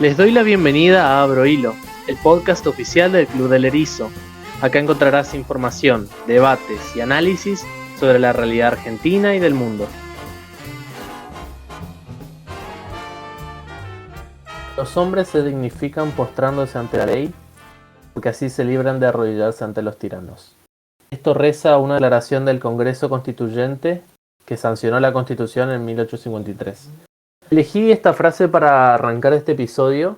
Les doy la bienvenida a Abro Hilo, el podcast oficial del Club del Erizo. Acá encontrarás información, debates y análisis sobre la realidad argentina y del mundo. Los hombres se dignifican postrándose ante la ley, porque así se libran de arrodillarse ante los tiranos. Esto reza una declaración del Congreso Constituyente que sancionó la Constitución en 1853. Elegí esta frase para arrancar este episodio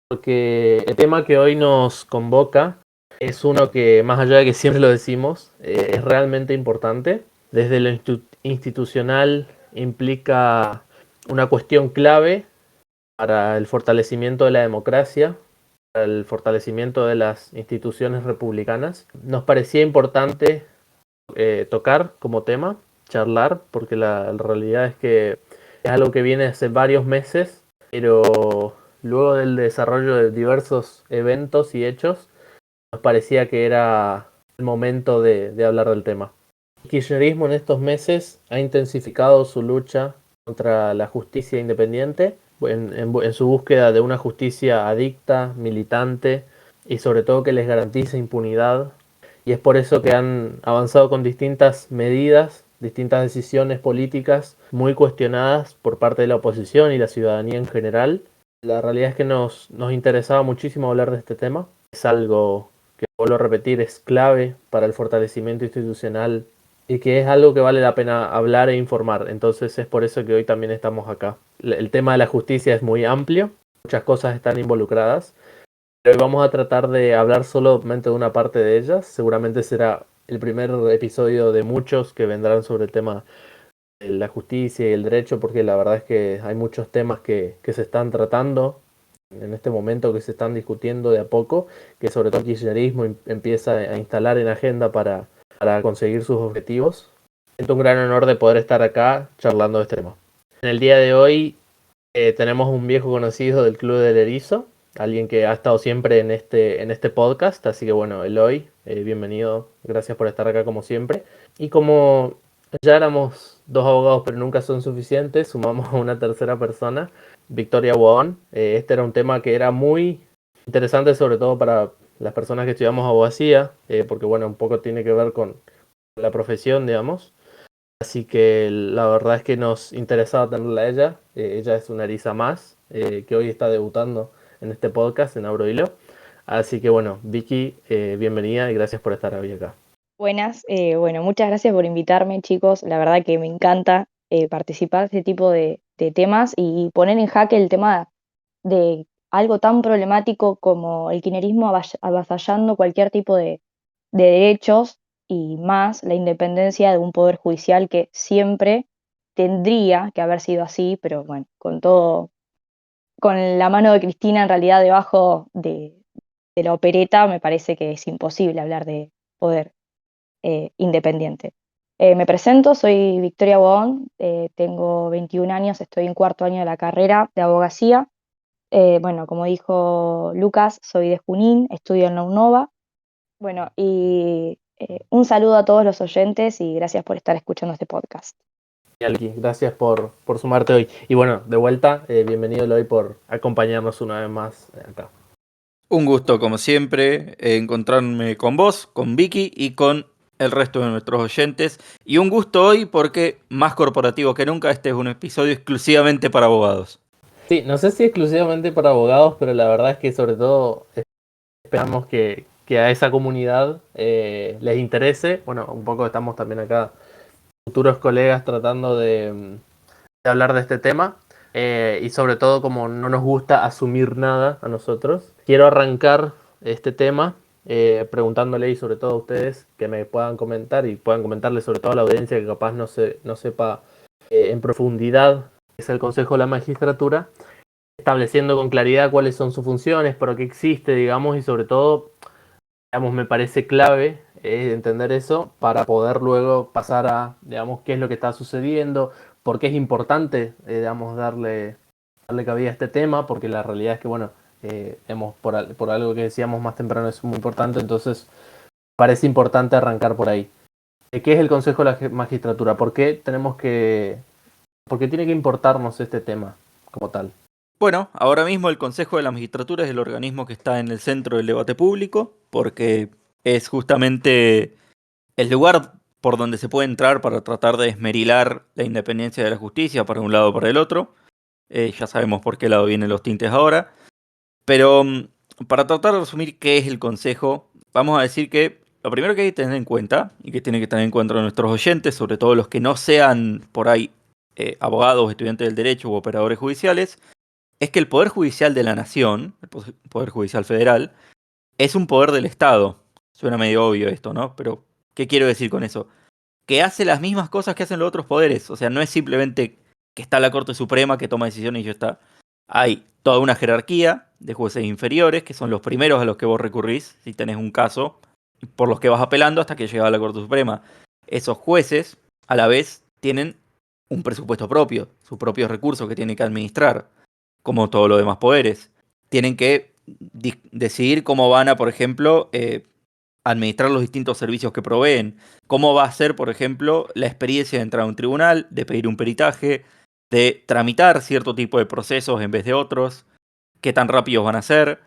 porque el tema que hoy nos convoca es uno que, más allá de que siempre lo decimos, es realmente importante. Desde lo institucional implica una cuestión clave para el fortalecimiento de la democracia, para el fortalecimiento de las instituciones republicanas. Nos parecía importante tocar como tema, charlar, porque la realidad es que es algo que viene hace varios meses, pero luego del desarrollo de diversos eventos y hechos, nos parecía que era el momento de hablar del tema. El kirchnerismo en estos meses ha intensificado su lucha contra la justicia independiente, en su búsqueda de una justicia adicta, militante y sobre todo que les garantice impunidad. Y es por eso que han avanzado con distintas medidas, distintas decisiones políticas muy cuestionadas por parte de la oposición y la ciudadanía en general. La realidad es que nos interesaba muchísimo hablar de este tema. Es algo que, vuelvo a repetir, es clave para el fortalecimiento institucional y que es algo que vale la pena hablar e informar. Entonces es por eso que hoy también estamos acá. El tema de la justicia es muy amplio, muchas cosas están involucradas. Hoy vamos a tratar de hablar solamente de una parte de ellas. Seguramente será el primer episodio de muchos que vendrán sobre el tema de la justicia y el derecho, porque la verdad es que hay muchos temas que se están tratando en este momento, que se están discutiendo de a poco, que sobre todo el kirchnerismo empieza a instalar en agenda para conseguir sus objetivos. Siento un gran honor de poder estar acá charlando de este tema. En el día de hoy tenemos un viejo conocido del Club del Erizo, alguien que ha estado siempre en este podcast, así que bueno, Eloy, bienvenido, gracias por estar acá como siempre. Y como ya éramos dos abogados pero nunca son suficientes, sumamos a una tercera persona, Victoria Huahón. Este era un tema que era muy interesante, sobre todo para las personas que estudiamos abogacía, porque bueno, un poco tiene que ver con la profesión, digamos. Así que la verdad es que nos interesaba tenerla a ella. Ella es una eriza más, que hoy está debutando en este podcast, en Abro Hilo. Así que bueno, Vicky, bienvenida y gracias por estar hoy acá. Buenas, bueno, muchas gracias por invitarme, chicos. La verdad que me encanta participar de este tipo de temas y poner en jaque el tema de algo tan problemático como el kirchnerismo avasallando cualquier tipo de derechos y más la independencia de un poder judicial que siempre tendría que haber sido así, pero bueno, con todo, con la mano de Cristina en realidad debajo de la opereta, me parece que es imposible hablar de poder independiente. Me presento, soy Victoria Boón, tengo 21 años, estoy en cuarto año de la carrera de abogacía. Bueno, como dijo Lucas, soy de Junín, estudio en la UNOVA. Bueno, y un saludo a todos los oyentes y gracias por estar escuchando este podcast. Alki, gracias por sumarte hoy. Y bueno, de vuelta, bienvenido Eloy por acompañarnos una vez más acá. Un gusto, como siempre, encontrarme con vos, con Vicky y con el resto de nuestros oyentes. Y un gusto hoy porque, más corporativo que nunca, este es un episodio exclusivamente para abogados. Sí, no sé si exclusivamente para abogados, pero la verdad es que sobre todo esperamos que a esa comunidad les interese. Bueno, un poco estamos también acá, futuros colegas, tratando de hablar de este tema. Y sobre todo, como no nos gusta asumir nada a nosotros, quiero arrancar este tema preguntándole y sobre todo a ustedes que me puedan comentar y puedan comentarle sobre todo a la audiencia que capaz no sepa en profundidad qué es el Consejo de la Magistratura, estableciendo con claridad cuáles son sus funciones, para qué existe, digamos, y sobre todo, digamos, me parece clave entender eso para poder luego pasar a, digamos, qué es lo que está sucediendo, por qué es importante, digamos, darle cabida a este tema, porque la realidad es que, bueno, por algo que decíamos más temprano es muy importante, entonces parece importante arrancar por ahí. ¿Qué es el Consejo de la Magistratura? ¿Por qué tiene que importarnos este tema como tal? Bueno, ahora mismo el Consejo de la Magistratura es el organismo que está en el centro del debate público, porque es justamente el lugar por donde se puede entrar para tratar de esmerilar la independencia de la justicia para un lado o para el otro. Ya sabemos por qué lado vienen los tintes ahora. Pero para tratar de resumir qué es el Consejo, vamos a decir que lo primero que hay que tener en cuenta, y que tienen que tener en cuenta nuestros oyentes, sobre todo los que no sean por ahí abogados, estudiantes del derecho u operadores judiciales, es que el Poder Judicial de la Nación, el Poder Judicial Federal, es un poder del Estado. Suena medio obvio esto, ¿no? Pero, ¿qué quiero decir con eso? Que hace las mismas cosas que hacen los otros poderes. O sea, no es simplemente que está la Corte Suprema que toma decisiones y ya está. Hay toda una jerarquía de jueces inferiores, que son los primeros a los que vos recurrís, si tenés un caso, por los que vas apelando hasta que llega a la Corte Suprema. Esos jueces, a la vez, tienen un presupuesto propio, sus propios recursos que tienen que administrar, como todos los demás poderes. Tienen que decidir cómo van a, por ejemplo, administrar los distintos servicios que proveen. Cómo va a ser, por ejemplo, la experiencia de entrar a un tribunal, de pedir un peritaje, de tramitar cierto tipo de procesos en vez de otros, qué tan rápidos van a ser.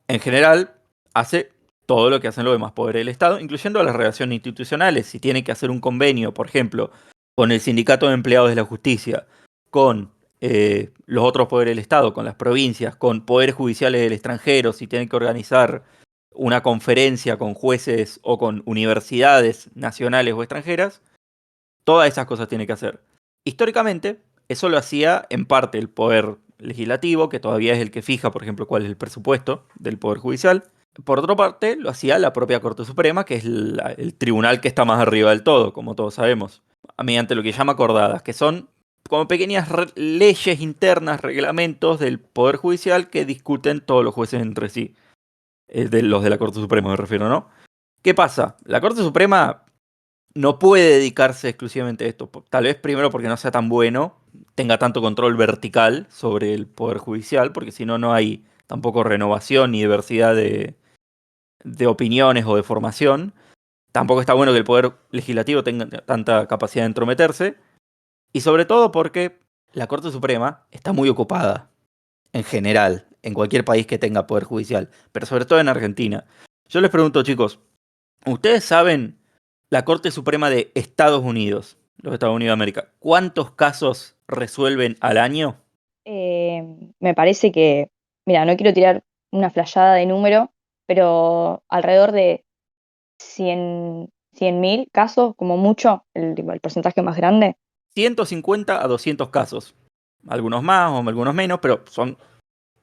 En general, hace todo lo que hacen los demás poderes del Estado, incluyendo las relaciones institucionales. Si tiene que hacer un convenio, por ejemplo, con el Sindicato de Empleados de la Justicia, con los otros poderes del Estado, con las provincias, con poderes judiciales del extranjero, si tienen que organizar una conferencia con jueces o con universidades nacionales o extranjeras, todas esas cosas tiene que hacer. Históricamente, eso lo hacía en parte el poder legislativo, que todavía es el que fija, por ejemplo, cuál es el presupuesto del poder judicial. Por otra parte, lo hacía la propia Corte Suprema, que es el tribunal que está más arriba del todo, como todos sabemos, mediante lo que llama acordadas, que son como pequeñas leyes internas, reglamentos del Poder Judicial que discuten todos los jueces entre sí. De los de la Corte Suprema me refiero, ¿no? ¿Qué pasa? La Corte Suprema no puede dedicarse exclusivamente a esto. Tal vez primero porque no sea tan bueno, tenga tanto control vertical sobre el Poder Judicial, porque si no, no hay tampoco renovación ni diversidad de opiniones o de formación. Tampoco está bueno que el Poder Legislativo tenga tanta capacidad de entrometerse. Y sobre todo porque la Corte Suprema está muy ocupada, en general, en cualquier país que tenga Poder Judicial, pero sobre todo en Argentina. Yo les pregunto, chicos, ¿ustedes saben la Corte Suprema de Estados Unidos, los Estados Unidos de América, cuántos casos resuelven al año? Me parece que, mira, no quiero tirar una flayada de número, pero alrededor de 100.000 casos, como mucho, el porcentaje más grande. 150 a 200 casos. Algunos más o algunos menos, pero son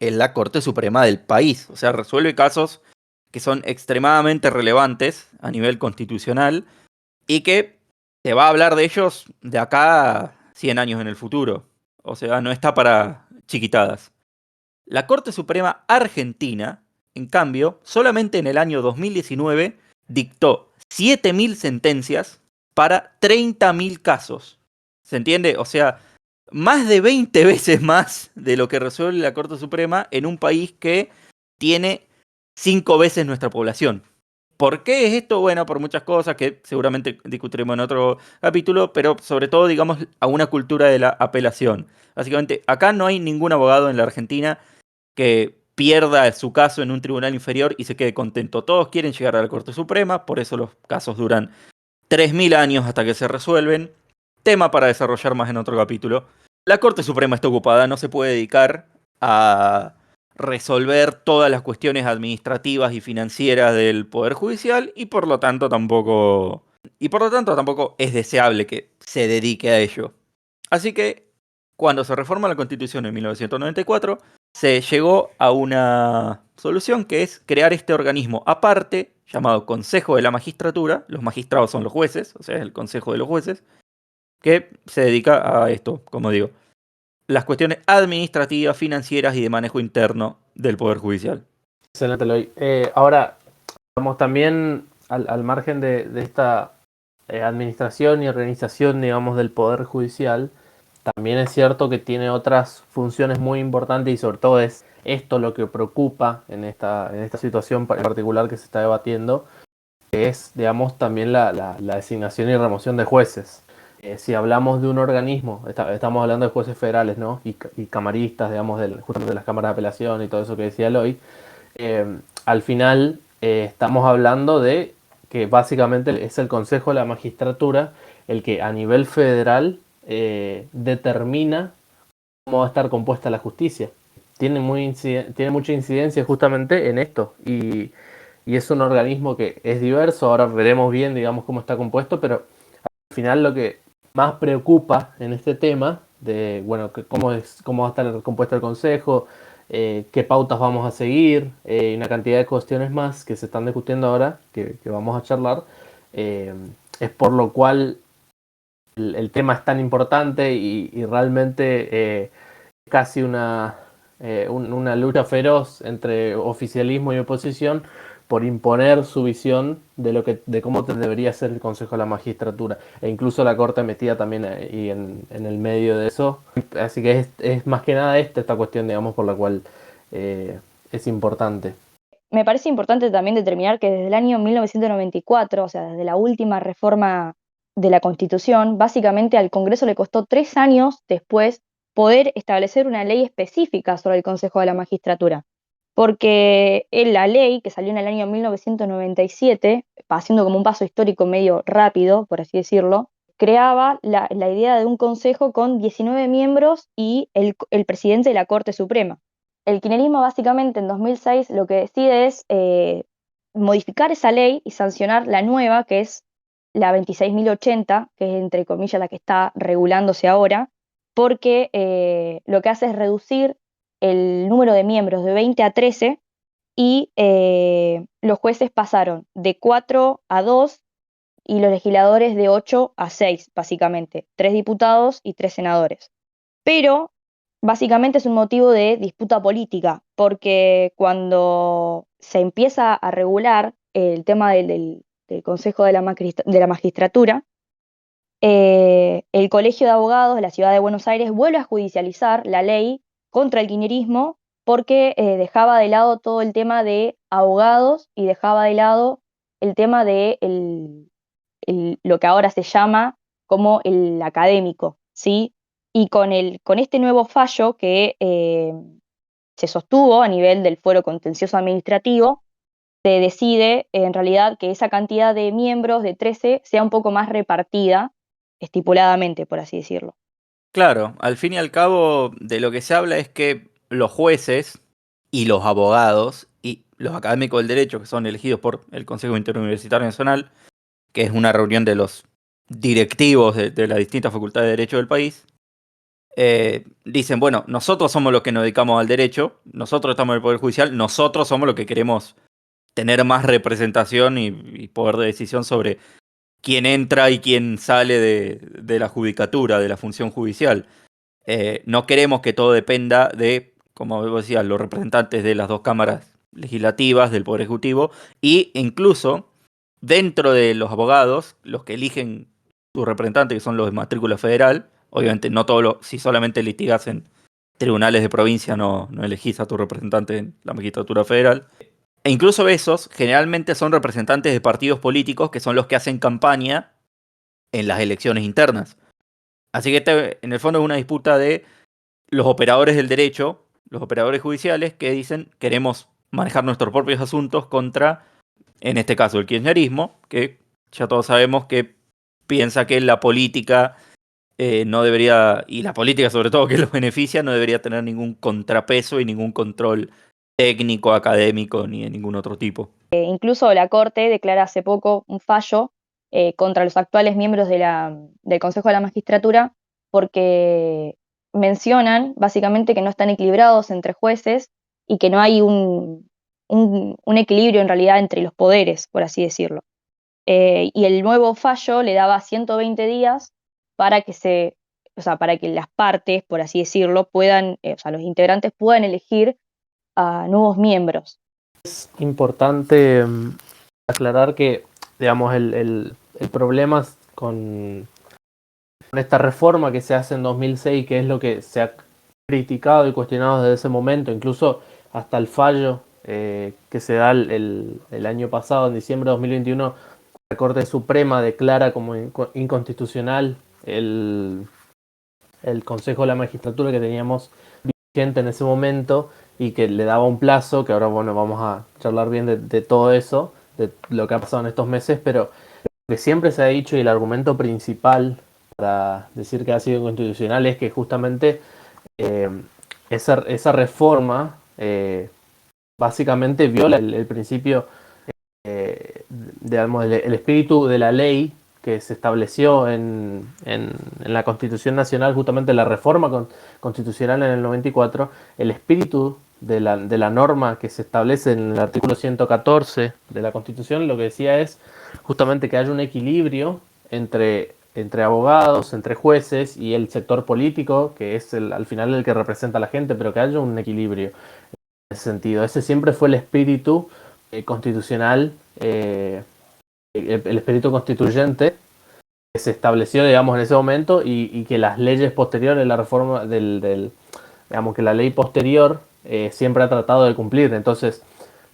en la Corte Suprema del país. O sea, resuelve casos que son extremadamente relevantes a nivel constitucional y que se va a hablar de ellos de acá a 100 años en el futuro. O sea, no está para chiquitadas. La Corte Suprema Argentina, en cambio, solamente en el año 2019 dictó 7.000 sentencias para 30.000 casos. ¿Se entiende? O sea, más de 20 veces más de lo que resuelve la Corte Suprema en un país que tiene 5 veces nuestra población. ¿Por qué es esto? Bueno, por muchas cosas que seguramente discutiremos en otro capítulo, pero sobre todo, digamos, a una cultura de la apelación. Básicamente, acá no hay ningún abogado en la Argentina que pierda su caso en un tribunal inferior y se quede contento. Todos quieren llegar a la Corte Suprema, por eso los casos duran 3.000 años hasta que se resuelven. Tema para desarrollar más en otro capítulo. La Corte Suprema está ocupada, no se puede dedicar a resolver todas las cuestiones administrativas y financieras del Poder Judicial y por lo tanto tampoco es deseable que se dedique a ello. Así que cuando se reforma la Constitución en 1994, se llegó a una solución que es crear este organismo aparte llamado Consejo de la Magistratura. Los magistrados son los jueces, o sea, es el Consejo de los Jueces, que se dedica a esto, como digo, las cuestiones administrativas, financieras y de manejo interno del Poder Judicial. Excelente, Eloy. Ahora, vamos también al margen de esta administración y organización, digamos, del Poder Judicial, también es cierto que tiene otras funciones muy importantes y sobre todo es esto lo que preocupa en esta situación en particular que se está debatiendo, que es, digamos, también la designación y remoción de jueces. Si hablamos de un organismo, estamos hablando de jueces federales, ¿no? Y camaristas, digamos, justamente de las cámaras de apelación y todo eso que decía Eloy. Al final estamos hablando de que básicamente es el Consejo de la Magistratura el que a nivel federal determina cómo va a estar compuesta la justicia. Tiene mucha incidencia justamente en esto y es un organismo que es diverso, ahora veremos bien, digamos, cómo está compuesto, pero al final lo que más preocupa en este tema de, bueno, cómo va a estar compuesto el Consejo, qué pautas vamos a seguir, una cantidad de cuestiones más que se están discutiendo ahora, que vamos a charlar, eh, es por lo cual el tema es tan importante y realmente casi una lucha feroz entre oficialismo y oposición por imponer su visión de cómo debería ser el Consejo de la Magistratura. E incluso la Corte metida también ahí en el medio de eso. Así que es más que nada esta cuestión, digamos, por la cual es importante. Me parece importante también determinar que desde el año 1994, o sea, desde la última reforma de la Constitución, básicamente al Congreso le costó 3 años después poder establecer una ley específica sobre el Consejo de la Magistratura. Porque en la ley, que salió en el año 1997, haciendo como un paso histórico medio rápido, por así decirlo, creaba la idea de un consejo con 19 miembros y el presidente de la Corte Suprema. El kirchnerismo básicamente en 2006 lo que decide es modificar esa ley y sancionar la nueva, que es la 26.080, que es entre comillas la que está regulándose ahora, porque lo que hace es reducir el número de miembros de 20 a 13 y los jueces pasaron de 4 a 2 y los legisladores de 8 a 6, básicamente, 3 diputados y 3 senadores. Pero básicamente es un motivo de disputa política, porque cuando se empieza a regular el tema del Consejo de la Magistratura, el Colegio de Abogados de la Ciudad de Buenos Aires vuelve a judicializar la ley contra el kirchnerismo porque dejaba de lado todo el tema de abogados y dejaba de lado el tema de lo que ahora se llama como el académico, ¿sí? Y con este nuevo fallo que se sostuvo a nivel del fuero contencioso administrativo, se decide en realidad que esa cantidad de miembros de 13 sea un poco más repartida, estipuladamente, por así decirlo. Claro, al fin y al cabo de lo que se habla es que los jueces y los abogados y los académicos del derecho, que son elegidos por el Consejo Interuniversitario Nacional, que es una reunión de los directivos de las distintas facultades de derecho del país, dicen, bueno, nosotros somos los que nos dedicamos al derecho, nosotros estamos en el Poder Judicial, nosotros somos los que queremos tener más representación y poder de decisión sobre quién entra y quién sale de la judicatura, de la función judicial. No queremos que todo dependa de, como vos decías, los representantes de las dos cámaras legislativas, del Poder Ejecutivo, e incluso dentro de los abogados, los que eligen sus representantes, que son los de matrícula federal, obviamente no todos si solamente litigas en tribunales de provincia, no elegís a tu representante en la magistratura federal. E incluso esos generalmente son representantes de partidos políticos que son los que hacen campaña en las elecciones internas. Así que en el fondo es una disputa de los operadores del derecho, los operadores judiciales, que dicen queremos manejar nuestros propios asuntos contra, en este caso, el kirchnerismo, que ya todos sabemos que piensa que la política no debería, y la política sobre todo que los beneficia, no debería tener ningún contrapeso y ningún control técnico, académico, ni de ningún otro tipo. Incluso la Corte declara hace poco un fallo contra los actuales miembros del Consejo de la Magistratura porque mencionan básicamente que no están equilibrados entre jueces y que no hay un equilibrio en realidad entre los poderes, por así decirlo. Y el nuevo fallo le daba 120 días para para que las partes, por así decirlo, puedan, o sea, los integrantes puedan elegir a nuevos miembros. Importante aclarar que, digamos, el problema con esta reforma que se hace en 2006, que es lo que se ha criticado y cuestionado desde ese momento, incluso hasta el fallo que se da el año pasado, en diciembre de 2021, la Corte Suprema declara como inconstitucional el Consejo de la Magistratura que teníamos vigente en ese momento y que le daba un plazo, que ahora bueno, vamos a charlar bien de todo eso, de lo que ha pasado en estos meses, pero lo que siempre se ha dicho y el argumento principal para decir que ha sido inconstitucional es que justamente esa reforma básicamente viola el principio, digamos, el espíritu de la ley que se estableció en la Constitución Nacional, justamente la reforma constitucional en el 94, el espíritu de la norma que se establece en el artículo 114 de la Constitución, lo que decía es justamente que haya un equilibrio entre abogados, entre jueces y el sector político, que es al final el que representa a la gente, pero que haya un equilibrio en ese sentido. Ese siempre fue el espíritu constitucional, el espíritu constituyente que se estableció, digamos, en ese momento y que las leyes posteriores, la reforma digamos que la ley posterior siempre ha tratado de cumplir. Entonces,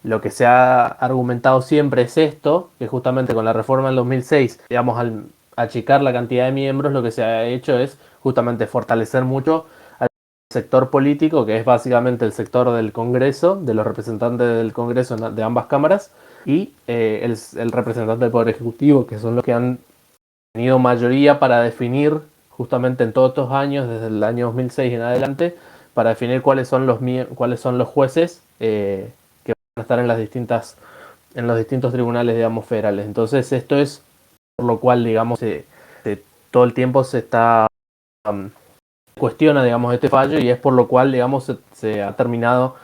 lo que se ha argumentado siempre es esto, que justamente con la reforma del 2006, digamos, al achicar la cantidad de miembros, lo que se ha hecho es justamente fortalecer mucho al sector político, que es básicamente el sector del Congreso, de los representantes del Congreso de ambas cámaras, y el representante del Poder Ejecutivo, que son los que han tenido mayoría para definir, justamente en todos estos años, desde el año 2006 en adelante, para definir cuáles son los jueces que van a estar en los distintos tribunales, digamos, federales. Entonces, esto es por lo cual, digamos, todo el tiempo se está cuestiona, digamos, este fallo, y es por lo cual, digamos, se ha terminado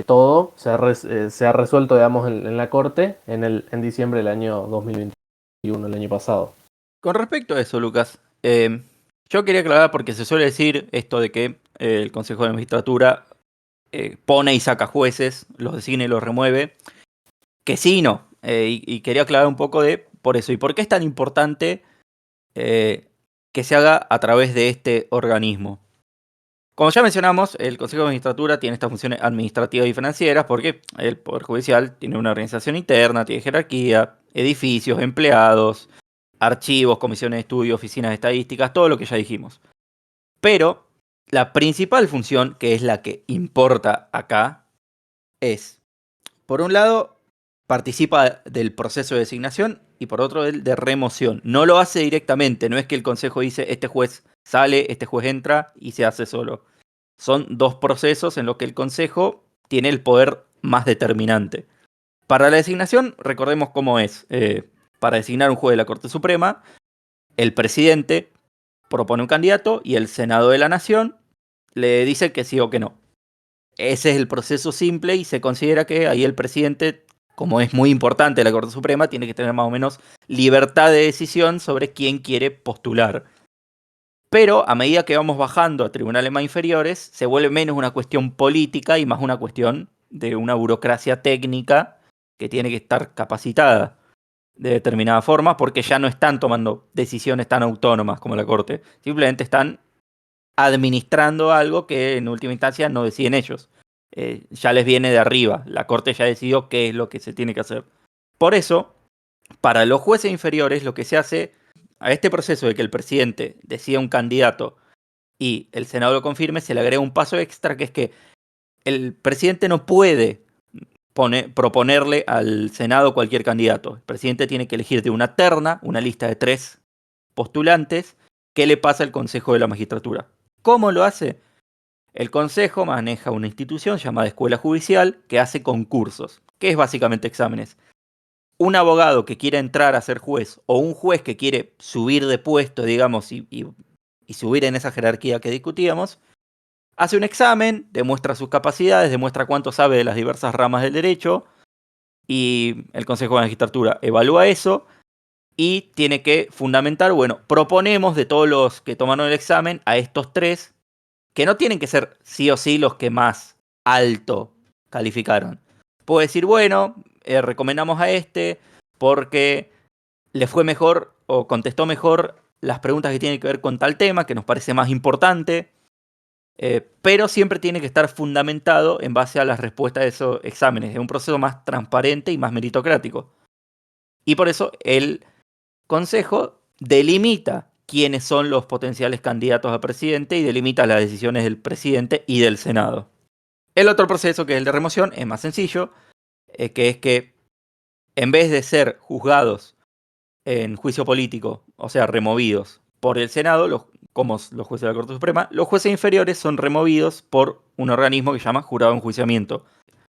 todo, se ha resuelto, digamos, en la Corte en diciembre del año 2021, el año pasado. Con respecto a eso, Lucas, yo quería aclarar porque se suele decir esto de que el Consejo de la Magistratura pone y saca jueces, los designa y los remueve, que sí y no. Y quería aclarar un poco por eso. ¿Y por qué es tan importante que se haga a través de este organismo? Como ya mencionamos, el Consejo de Magistratura tiene estas funciones administrativas y financieras porque el Poder Judicial tiene una organización interna, tiene jerarquía, edificios, empleados, archivos, comisiones de estudio, oficinas de estadísticas, todo lo que ya dijimos. Pero la principal función, que es la que importa acá, es, por un lado, participa del proceso de designación y por otro el de remoción. No lo hace directamente, no es que el Consejo dice este juez sale, este juez entra y se hace solo. Son dos procesos en los que el Consejo tiene el poder más determinante. Para la designación, recordemos cómo es. Para designar un juez de la Corte Suprema, el presidente propone un candidato y el Senado de la Nación le dice que sí o que no. Ese es el proceso simple y se considera que ahí el presidente, como es muy importante la Corte Suprema, tiene que tener más o menos libertad de decisión sobre quién quiere postular. Pero a medida que vamos bajando a tribunales más inferiores, se vuelve menos una cuestión política y más una cuestión de una burocracia técnica que tiene que estar capacitada de determinada forma, porque ya no están tomando decisiones tan autónomas como la Corte. Simplemente están administrando algo que en última instancia no deciden ellos. Ya les viene de arriba. La Corte ya decidió qué es lo que se tiene que hacer. Por eso, para los jueces inferiores, lo que se hace a este proceso de que el presidente decida un candidato y el Senado lo confirme, se le agrega un paso extra, que es que el presidente no puede proponerle al Senado cualquier candidato. El presidente tiene que elegir de una terna, una lista de 3 postulantes, que le pasa al Consejo de la Magistratura. ¿Cómo lo hace? El Consejo maneja una institución llamada Escuela Judicial que hace concursos, que es básicamente exámenes. Un abogado que quiera entrar a ser juez o un juez que quiere subir de puesto, digamos, y subir en esa jerarquía que discutíamos, hace un examen, demuestra sus capacidades, demuestra cuánto sabe de las diversas ramas del derecho y el Consejo de la Magistratura evalúa eso y tiene que fundamentar, bueno, proponemos de todos los que tomaron el examen a estos 3, que no tienen que ser sí o sí los que más alto calificaron. Puedo decir, bueno, recomendamos a este porque le fue mejor o contestó mejor las preguntas que tienen que ver con tal tema, que nos parece más importante, pero siempre tiene que estar fundamentado en base a las respuestas de esos exámenes. Es un proceso más transparente y más meritocrático. Y por eso el Consejo delimita quiénes son los potenciales candidatos a presidente y delimita las decisiones del presidente y del Senado. El otro proceso, que es el de remoción, es más sencillo, que es que en vez de ser juzgados en juicio político, o sea, removidos por el Senado, como los jueces de la Corte Suprema, los jueces inferiores son removidos por un organismo que se llama jurado de enjuiciamiento.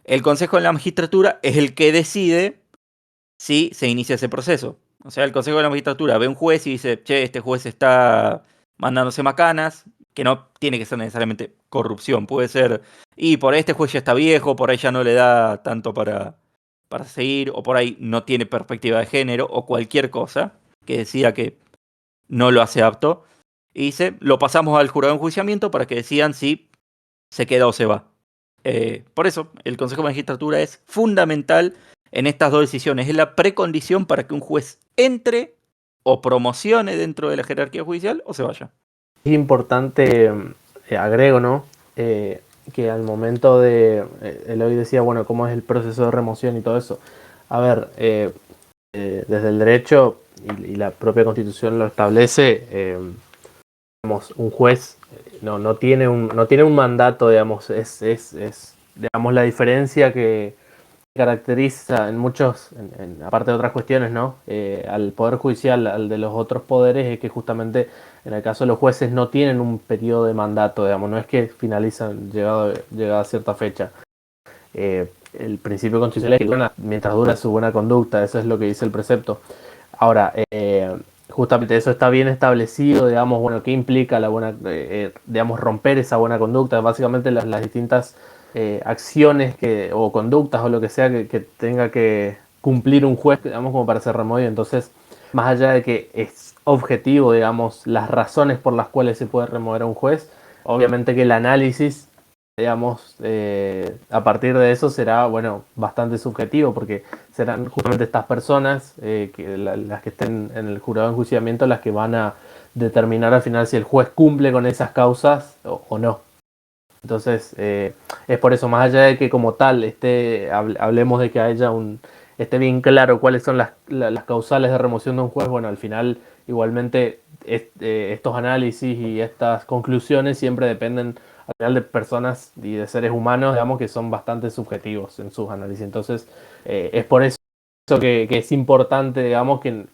El Consejo de la Magistratura es el que decide si se inicia ese proceso. O sea, el Consejo de la Magistratura ve un juez y dice, che, este juez está mandándose macanas, que no tiene que ser necesariamente corrupción, puede ser, y por ahí este juez ya está viejo, por ahí ya no le da tanto para seguir, o por ahí no tiene perspectiva de género, o cualquier cosa que decida que no lo hace apto, y dice, lo pasamos al jurado de enjuiciamiento para que decidan si se queda o se va. Por eso, el Consejo de Magistratura es fundamental en estas dos decisiones. Es la precondición para que un juez entre o promocione dentro de la jerarquía judicial o se vaya. Es importante, agrego, ¿no? Que al momento de, Eloy decía, bueno, cómo es el proceso de remoción y todo eso. A ver, desde el derecho y la propia Constitución lo establece, digamos, un juez no tiene un mandato, digamos, es digamos, la diferencia que caracteriza en muchos, aparte de otras cuestiones, ¿no? Al Poder Judicial, al de los otros poderes, es que justamente en el caso de los jueces no tienen un periodo de mandato, digamos, no es que finalizan llegada a cierta fecha. El principio constitucional es que mientras dura su buena conducta, eso es lo que dice el precepto. Ahora, justamente eso está bien establecido, digamos, bueno, ¿qué implica la buena, digamos, romper esa buena conducta? Básicamente las distintas acciones o conductas o lo que sea que tenga que cumplir un juez, digamos, como para ser removido. Entonces, más allá de que es objetivo, digamos, las razones por las cuales se puede remover a un juez, obviamente que el análisis, digamos, a partir de eso será, bueno, bastante subjetivo, porque serán justamente estas personas, las que estén en el jurado de enjuiciamiento, las que van a determinar al final si el juez cumple con esas causas o no. Entonces, es por eso, más allá de que como tal hablemos de que haya esté bien claro cuáles son las causales de remoción de un juez, bueno, al final igualmente estos análisis y estas conclusiones siempre dependen al final de personas y de seres humanos, digamos, que son bastante subjetivos en sus análisis. Entonces, es por eso que es importante, digamos, que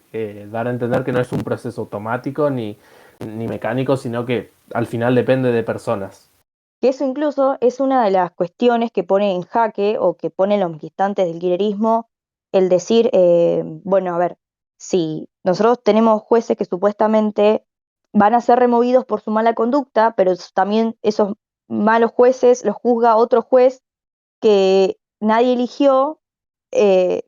dar a entender que no es un proceso automático ni mecánico, sino que al final depende de personas. Que eso incluso es una de las cuestiones que pone en jaque o que ponen los militantes del kirchnerismo, el decir, bueno, a ver, si nosotros tenemos jueces que supuestamente van a ser removidos por su mala conducta, pero también esos malos jueces los juzga otro juez que nadie eligió,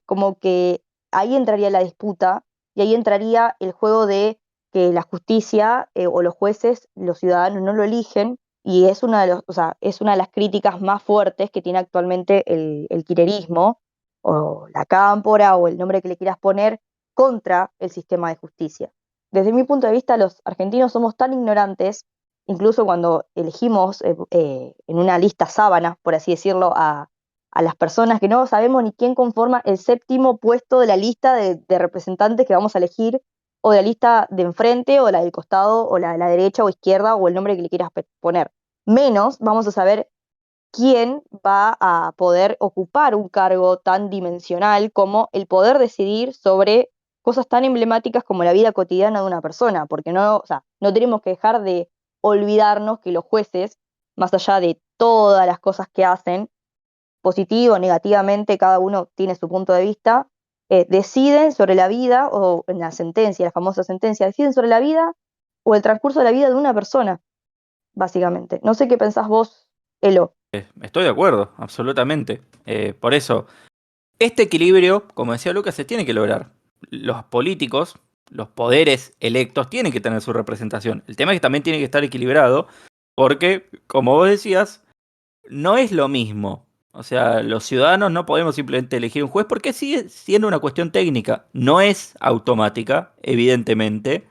como que ahí entraría la disputa y ahí entraría el juego de que la justicia o los jueces, los ciudadanos no lo eligen, y es o sea, es una de las críticas más fuertes que tiene actualmente el kirchnerismo, o la cámpora, o el nombre que le quieras poner, contra el sistema de justicia. Desde mi punto de vista, los argentinos somos tan ignorantes, incluso cuando elegimos en una lista sábana, por así decirlo, a las personas que no sabemos ni quién conforma el séptimo puesto de la lista de representantes que vamos a elegir, o de la lista de enfrente, o la del costado, o la de la derecha o izquierda, o el nombre que le quieras poner. Menos vamos a saber quién va a poder ocupar un cargo tan dimensional como el poder decidir sobre cosas tan emblemáticas como la vida cotidiana de una persona, porque no, o sea, no tenemos que dejar de olvidarnos que los jueces, más allá de todas las cosas que hacen, positivo o negativamente, cada uno tiene su punto de vista, deciden sobre la vida, o en la sentencia, la famosa sentencia, deciden sobre la vida o el transcurso de la vida de una persona, básicamente. No sé qué pensás vos, Elo. Estoy de acuerdo, absolutamente. Por eso, este equilibrio, como decía Lucas, se tiene que lograr. Los políticos, los poderes electos, tienen que tener su representación. El tema es que también tiene que estar equilibrado, porque, como vos decías, no es lo mismo. O sea, los ciudadanos no podemos simplemente elegir un juez porque sigue siendo una cuestión técnica. No es automática, evidentemente,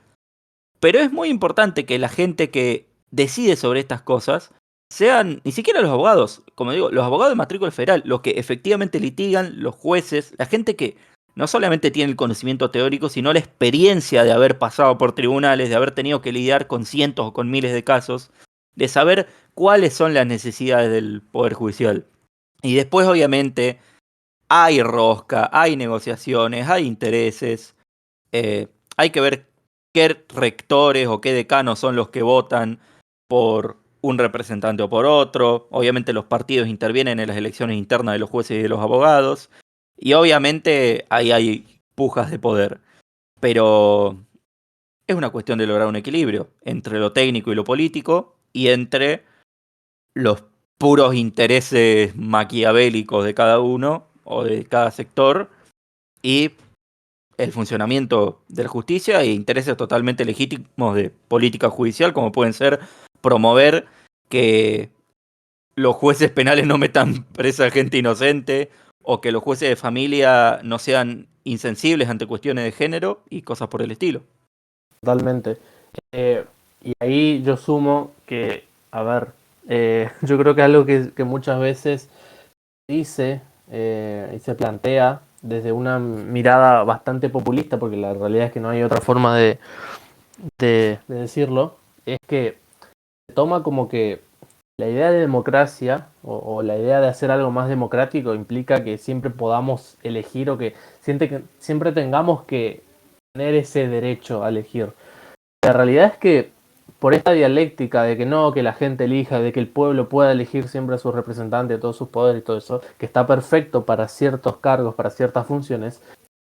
pero es muy importante que la gente que decide sobre estas cosas sean ni siquiera los abogados, como digo, los abogados de matrícula federal, los que efectivamente litigan, los jueces, la gente que no solamente tiene el conocimiento teórico, sino la experiencia de haber pasado por tribunales, de haber tenido que lidiar con cientos o con miles de casos, de saber cuáles son las necesidades del Poder Judicial. Y después, obviamente, hay rosca, hay negociaciones, hay intereses, hay que ver qué rectores o qué decanos son los que votan por un representante o por otro. Obviamente los partidos intervienen en las elecciones internas de los jueces y de los abogados. Y obviamente ahí hay pujas de poder. Pero es una cuestión de lograr un equilibrio entre lo técnico y lo político y entre los puros intereses maquiavélicos de cada uno o de cada sector y el funcionamiento de la justicia e intereses totalmente legítimos de política judicial, como pueden ser promover que los jueces penales no metan presa a gente inocente o que los jueces de familia no sean insensibles ante cuestiones de género y cosas por el estilo. Totalmente. Eh, y ahí yo sumo que, a ver, yo creo que algo que muchas veces dice y se plantea desde una mirada bastante populista, porque la realidad es que no hay otra forma de decirlo, es que se toma como que la idea de democracia o la idea de hacer algo más democrático implica que siempre podamos elegir o que siempre tengamos que tener ese derecho a elegir. La realidad es que por esta dialéctica de que no, que la gente elija, de que el pueblo pueda elegir siempre a sus representantes, todos sus poderes y todo eso, que está perfecto para ciertos cargos, para ciertas funciones,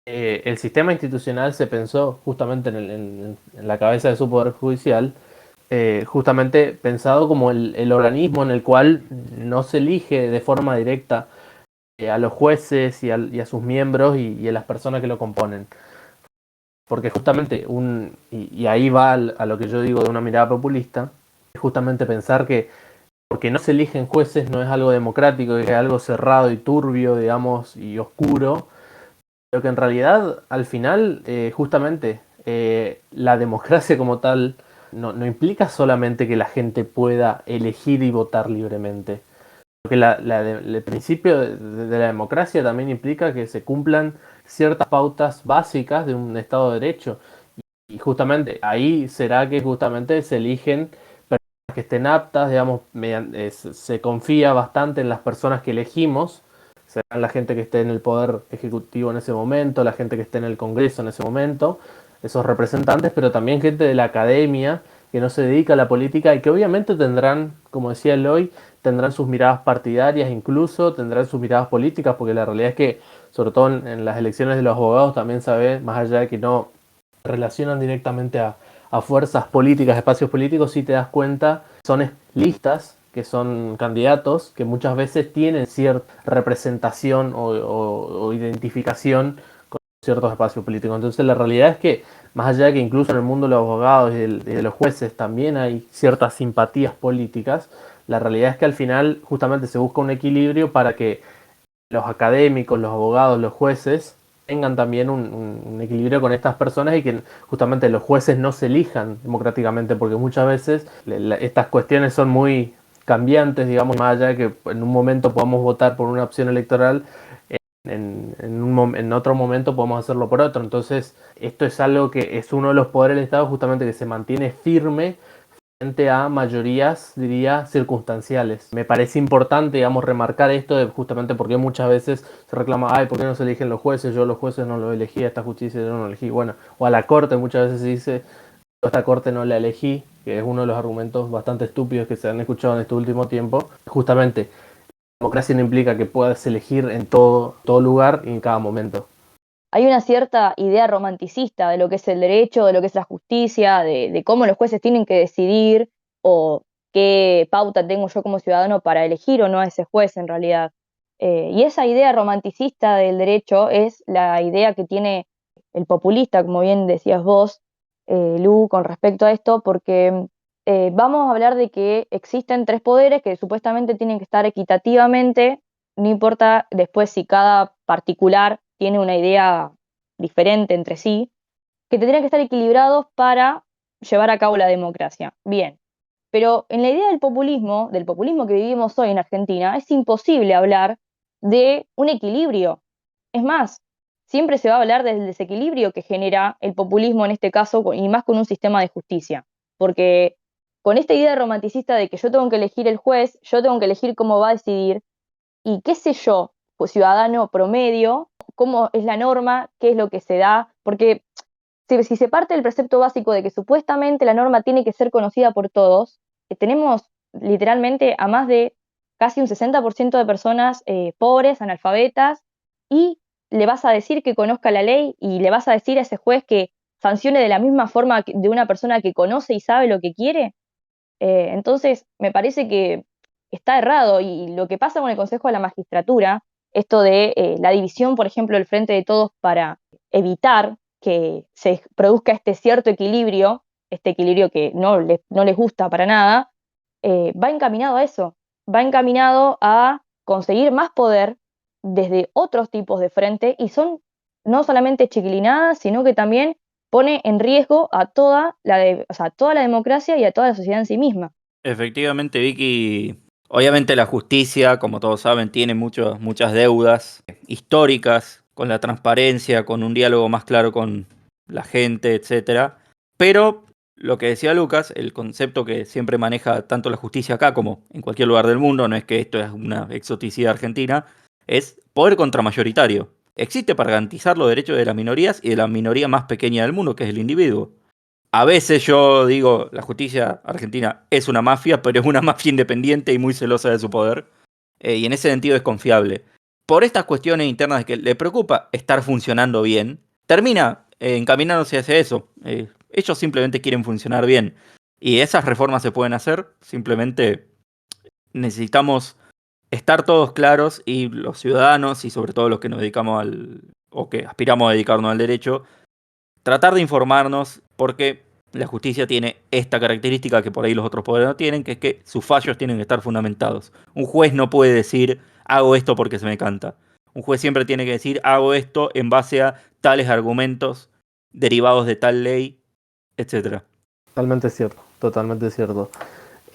el sistema institucional se pensó justamente en la cabeza de su poder judicial, justamente pensado como el organismo en el cual no se elige de forma directa a los jueces y a sus miembros y a las personas que lo componen. Porque justamente, y ahí va a lo que yo digo de una mirada populista, es justamente pensar que porque no se eligen jueces no es algo democrático, es algo cerrado y turbio, digamos, y oscuro, pero que en realidad al final justamente la democracia como tal no implica solamente que la gente pueda elegir y votar libremente, porque el principio de la democracia también implica que se cumplan ciertas pautas básicas de un Estado de Derecho. Y justamente ahí será que justamente se eligen personas que estén aptas, digamos, se confía bastante en las personas que elegimos, serán la gente que esté en el poder ejecutivo en ese momento, la gente que esté en el Congreso en ese momento, esos representantes, pero también gente de la academia que no se dedica a la política y que obviamente tendrán, como decía Eloy, tendrán sus miradas partidarias incluso, tendrán sus miradas políticas, porque la realidad es que, sobre todo en las elecciones de los abogados, también se ve, más allá de que no relacionan directamente a fuerzas políticas, espacios políticos, si te das cuenta, son listas, que son candidatos, que muchas veces tienen cierta representación o identificación con ciertos espacios políticos. Entonces la realidad es que, más allá de que incluso en el mundo de los abogados y de los jueces también hay ciertas simpatías políticas, la realidad es que al final justamente se busca un equilibrio para que los académicos, los abogados, los jueces tengan también un equilibrio con estas personas y que justamente los jueces no se elijan democráticamente, porque muchas veces estas cuestiones son muy cambiantes, digamos, más allá de que en un momento podamos votar por una opción electoral, en otro momento podemos hacerlo por otro. Entonces, esto es algo que es uno de los poderes del Estado justamente que se mantiene firme frente a mayorías, diría, circunstanciales. Me parece importante, digamos, remarcar esto justamente porque muchas veces se reclama, ay, ¿por qué no se eligen los jueces? Yo los jueces no los elegí, a esta justicia yo no lo elegí. Bueno, o a la corte muchas veces se dice, yo esta corte no la elegí, que es uno de los argumentos bastante estúpidos que se han escuchado en este último tiempo. Justamente, la democracia no implica que puedas elegir en todo lugar y en cada momento. Hay una cierta idea romanticista de lo que es el derecho, de lo que es la justicia, de cómo los jueces tienen que decidir o qué pauta tengo yo como ciudadano para elegir o no a ese juez en realidad. Y esa idea romanticista del derecho es la idea que tiene el populista, como bien decías vos, Lu, con respecto a esto, porque vamos a hablar de que existen tres poderes que supuestamente tienen que estar equitativamente, no importa después si cada particular tiene una idea diferente entre sí, que tendrían que estar equilibrados para llevar a cabo la democracia. Bien, pero en la idea del populismo que vivimos hoy en Argentina, es imposible hablar de un equilibrio. Es más, siempre se va a hablar del desequilibrio que genera el populismo en este caso, y más con un sistema de justicia. Porque con esta idea romanticista de que yo tengo que elegir el juez, yo tengo que elegir cómo va a decidir, y qué sé yo, pues ciudadano promedio, cómo es la norma, qué es lo que se da, porque si se parte del precepto básico de que supuestamente la norma tiene que ser conocida por todos, tenemos literalmente a más de casi un 60% de personas pobres, analfabetas, y le vas a decir que conozca la ley y le vas a decir a ese juez que sancione de la misma forma de una persona que conoce y sabe lo que quiere. Entonces, me parece que está errado, y lo que pasa con el Consejo de la Magistratura, esto de la división, por ejemplo, del Frente de Todos para evitar que se produzca este cierto equilibrio, este equilibrio que no les gusta para nada, va encaminado a eso, va encaminado a conseguir más poder desde otros tipos de frente, y son no solamente chiquilinadas, sino que también pone en riesgo a o sea, toda la democracia y a toda la sociedad en sí misma. Efectivamente, Vicky, obviamente la justicia, como todos saben, tiene muchas deudas históricas con la transparencia, con un diálogo más claro con la gente, etcétera. Pero lo que decía Lucas, el concepto que siempre maneja tanto la justicia acá como en cualquier lugar del mundo, no es que esto es una exoticidad argentina, es poder contramayoritario. Existe para garantizar los derechos de las minorías y de la minoría más pequeña del mundo, que es el individuo. A veces yo digo, la justicia argentina es una mafia, pero es una mafia independiente y muy celosa de su poder. Y en ese sentido es confiable. Por estas cuestiones internas de que le preocupa estar funcionando bien, termina encaminándose hacia eso. Ellos simplemente quieren funcionar bien. Y esas reformas se pueden hacer, simplemente necesitamos estar todos claros, y los ciudadanos, y sobre todo los que nos dedicamos o que aspiramos a dedicarnos al derecho, tratar de informarnos, porque la justicia tiene esta característica que por ahí los otros poderes no tienen, que es que sus fallos tienen que estar fundamentados. Un juez no puede decir, hago esto porque se me canta. Un juez siempre tiene que decir, hago esto en base a tales argumentos derivados de tal ley, etcétera. Totalmente cierto, totalmente cierto.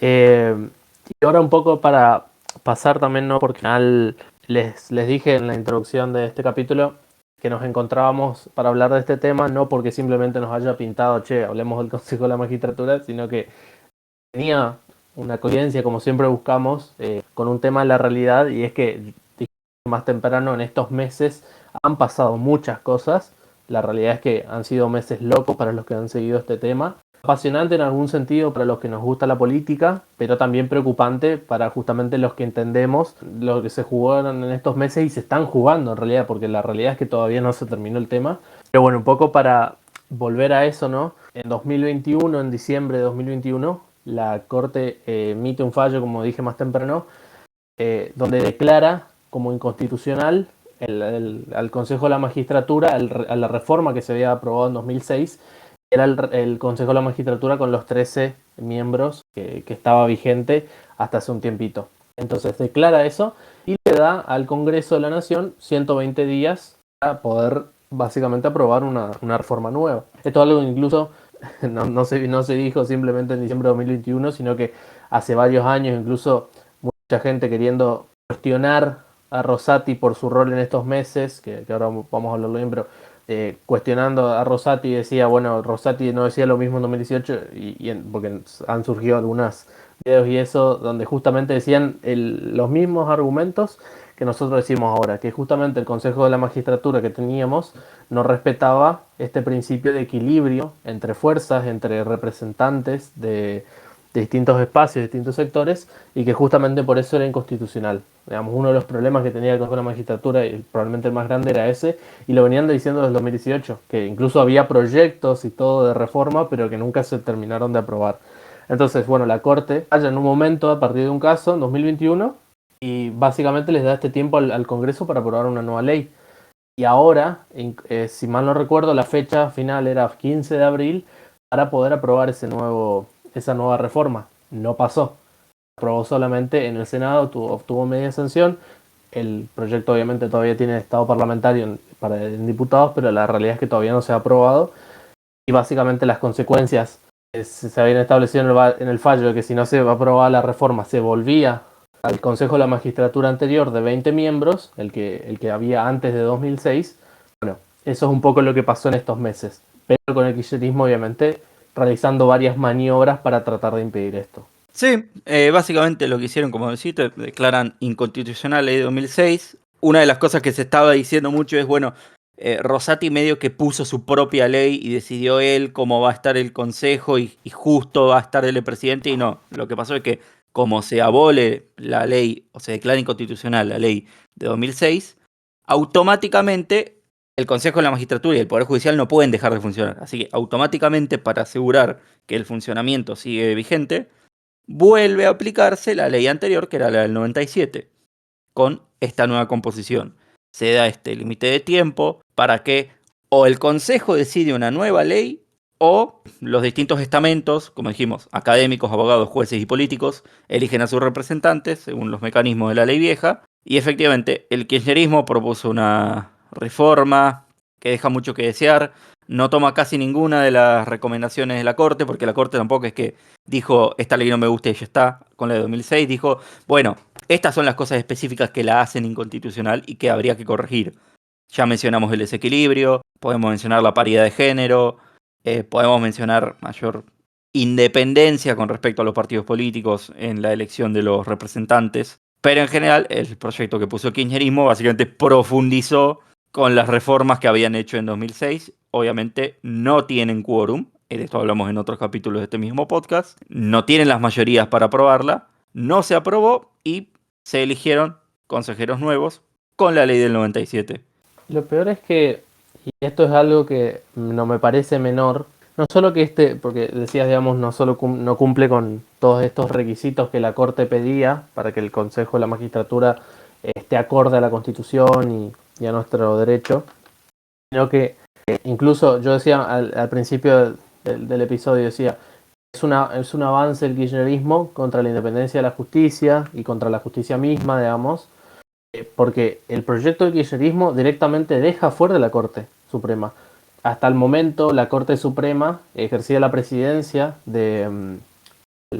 Y ahora un poco para pasar también, ¿no? Porque al final les dije en la introducción de este capítulo que nos encontrábamos para hablar de este tema, no porque simplemente nos haya pintado, che, hablemos del Consejo de la Magistratura, sino que tenía una coincidencia, como siempre buscamos, con un tema de la realidad, y es que más temprano en estos meses han pasado muchas cosas. La realidad es que han sido meses locos para los que han seguido este tema. Apasionante en algún sentido para los que nos gusta la política, pero también preocupante para justamente los que entendemos lo que se jugaron en estos meses y se están jugando en realidad, porque la realidad es que todavía no se terminó el tema. Pero bueno, un poco para volver a eso, ¿no? En 2021, en diciembre de 2021, la Corte emite un fallo, como dije más temprano, donde declara como inconstitucional al Consejo de la Magistratura, a la reforma que se había aprobado en 2006, era el Consejo de la Magistratura con los 13 miembros que estaba vigente hasta hace un tiempito. Entonces declara eso y le da al Congreso de la Nación 120 días para poder básicamente aprobar una reforma nueva. Esto es algo que incluso no se dijo simplemente en diciembre de 2021, sino que hace varios años incluso mucha gente queriendo cuestionar a Rosati por su rol en estos meses, que ahora vamos a hablarlo bien, pero cuestionando a Rosati, decía, bueno, Rosati no decía lo mismo en 2018, porque han surgido algunos videos y eso, donde justamente decían los mismos argumentos que nosotros decimos ahora, que justamente el Consejo de la Magistratura que teníamos no respetaba este principio de equilibrio entre fuerzas, entre representantes de distintos espacios, distintos sectores, y que justamente por eso era inconstitucional. Digamos, uno de los problemas que tenía el Consejo de la Magistratura, y probablemente el más grande, era ese, y lo venían diciendo desde el 2018, que incluso había proyectos y todo de reforma, pero que nunca se terminaron de aprobar. Entonces, bueno, la Corte halla en un momento, a partir de un caso, en 2021, y básicamente les da este tiempo al Congreso para aprobar una nueva ley. Y ahora, si mal no recuerdo, la fecha final era 15 de abril para poder aprobar esa nueva reforma. No pasó. Aprobó solamente en el Senado, obtuvo media sanción. El proyecto obviamente todavía tiene estado parlamentario en diputados, pero la realidad es que todavía no se ha aprobado. Y básicamente las consecuencias se habían establecido en el fallo de que si no se aprobaba la reforma se volvía al Consejo de la Magistratura anterior de 20 miembros, el que había antes de 2006, Bueno, eso es un poco lo que pasó en estos meses, pero con el kirchnerismo obviamente realizando varias maniobras para tratar de impedir esto. Sí, básicamente lo que hicieron, como decís, declaran inconstitucional la ley de 2006. Una de las cosas que se estaba diciendo mucho es, bueno, Rosati medio que puso su propia ley y decidió él cómo va a estar el consejo y justo va a estar él el presidente, y no, lo que pasó es que como se abole la ley o se declara inconstitucional la ley de 2006, automáticamente el Consejo de la Magistratura y el Poder Judicial no pueden dejar de funcionar. Así que automáticamente, para asegurar que el funcionamiento sigue vigente, vuelve a aplicarse la ley anterior, que era la del 97, con esta nueva composición. Se da este límite de tiempo para que o el Consejo decide una nueva ley o los distintos estamentos, como dijimos, académicos, abogados, jueces y políticos, eligen a sus representantes según los mecanismos de la ley vieja. Y efectivamente, el kirchnerismo propuso una reforma que deja mucho que desear. No toma casi ninguna de las recomendaciones de la Corte, porque la Corte tampoco es que dijo, esta ley no me gusta y ya está. Con la de 2006 dijo, bueno, estas son las cosas específicas que la hacen inconstitucional y que habría que corregir. Ya mencionamos el desequilibrio, podemos mencionar la paridad de género, podemos mencionar mayor independencia con respecto a los partidos políticos en la elección de los representantes. Pero en general, el proyecto que puso el kirchnerismo básicamente profundizó con las reformas que habían hecho en 2006. Obviamente no tienen quórum, de esto hablamos en otros capítulos de este mismo podcast, no tienen las mayorías para aprobarla, no se aprobó y se eligieron consejeros nuevos con la ley del 97. Lo peor es que, y esto es algo que no me parece menor, no solo que porque decías, digamos, no solo no cumple con todos estos requisitos que la Corte pedía para que el Consejo de la Magistratura esté acorde a la Constitución y a nuestro derecho, sino que incluso yo decía al principio del episodio, decía, es un avance el kirchnerismo contra la independencia de la justicia y contra la justicia misma, digamos, porque el proyecto del kirchnerismo directamente deja fuera de la Corte Suprema. Hasta el momento la Corte Suprema ejercía la presidencia del